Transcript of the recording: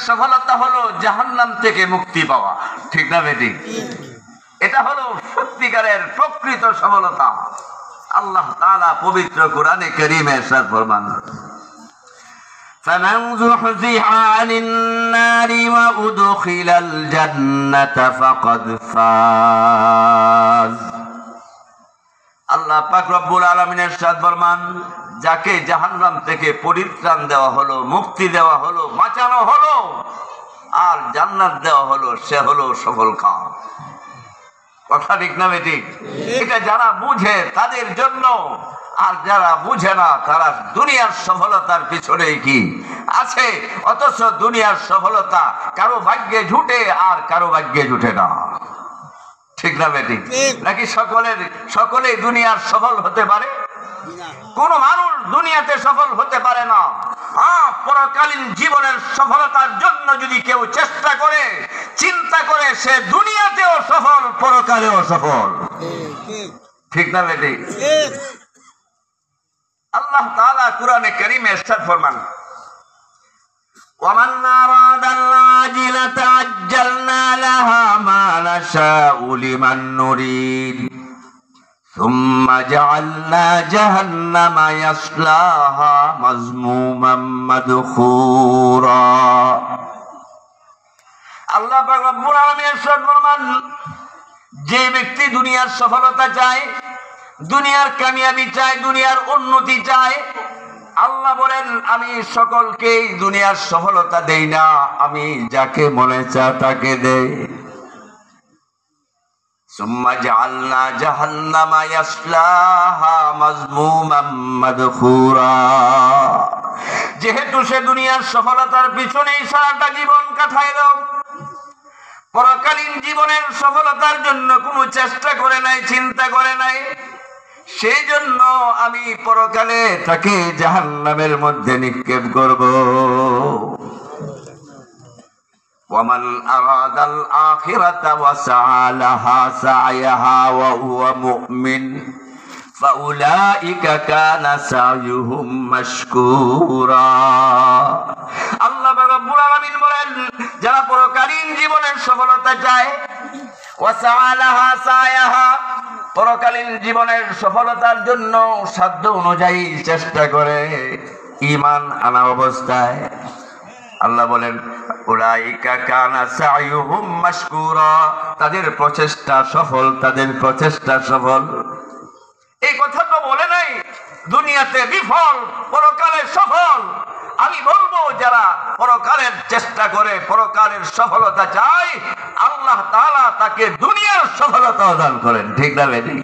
সফলতা হলো জাহান্নাম থেকে মুক্তি পাওয়া, ঠিক না বেটি? এটা হলো সত্যিকারের প্রকৃত সফলতা। আল্লাহ তাআলা পবিত্র কোরআনে কারীমে ইরশাদ ফরমান, فمن زحزح عن النار وأدخل الجنة فقد فاز। আল্লাহ পাক রব্বুল আলামিন ইরশাদ ফরমান, যাকে জাহান্নাম থেকে পরিত্রাণ দেওয়া হলো, মুক্তি দেওয়া হলো, বাঁচানো হলো আর জান্নাত দেওয়া হলো, সে হলো সফল কাম। কথা ঠিক না বেটি? এটা যারা বুঝে তাদের জন্য, আর যারা বুঝে না তারা দুনিয়ার সফলতার পিছনে কি আছে, অথচ দুনিয়ার সফলতা কারো ভাগ্যে জুটে আর কারো ভাগ্যে জুটে না, ঠিক না বেটি? নাকি সকলেই দুনিয়ার সফল হতে পারে? কোন মানুষ দুনিয়াতে সফল হতে পারে না। পরকালীন জীবনের সফলতার জন্য যদি কেউ চেষ্টা করে, চিন্তা করে, সে দুনিয়াতেও সফল, পরকালেও সফল, ঠিক না বেটি? আল্লাহ তাআলা কুরআনে কারীমে ইরশাদ ফরমান, ومن أراد العاجلة عجلنا لها ما نشاء لمن نريد ثم جعلنا جهنم يصلاها مذموما مدحورا। আল্লাহ পাক রব্বুল আলামিন ইরশাদ ফরমান, যে ব্যক্তি দুনিয়ার সফলতা চায়, দুনিয়ার কামিয়াবি চায়, দুনিয়ার উন্নতি চায়, আল্লাহ বলেন আমি সকলকেই দুনিয়ার সফলতা দেই না, আমি যাকে মনে চায় তাকে দেই। সুম্মা জাআলনা জাহান্নামা ইয়াসলাহা মাযমুমান মাদখুরা। যেহেতু সে দুনিয়ার সফলতার পিছনেই সারাটা জীবন কাটাইল, পরকালীন জীবনের সফলতার জন্য কোনো চেষ্টা করে নাই, চিন্তা করে নাই, সেই জন্য আমি পরকালে তাকে জাহান্নামের মধ্যে নিক্ষেপ করব। ওয়ামান আরাদাল আখিরাতা ওয়া সাআ লাহা সা'য়াহা ওয়া হুয়া মুমিন ফাউলাইকা কানা সা'য়ুহুম মাশকুরা। আল্লাহ রাব্বুল আলামিন বলেন, যারা পরকালীন জীবনের সফলতা চায়, ওয়া সা'আ লাহা সা'য়াহা, পরকালীন জীবনের সফলতার জন্য সাধ্য অনুযায়ী চেষ্টা করে ঈমান আনা অবস্থায়, আল্লাহ বলেন উলাইকা কানা সা'য়ুহুম মাশকুরা, তাদের প্রচেষ্টা সফল, তাদের প্রচেষ্টা সফল। এই কথা তো বলে নাই দুনিয়াতে বিফল, পরকালে সফল। আমি বলবো যারা পরকালের চেষ্টা করে, পরকালের সফলতা চায়, আল্লাহ তাআলা তাকে দুনিয়ার সফলতা দান করেন, ঠিক না বেটি?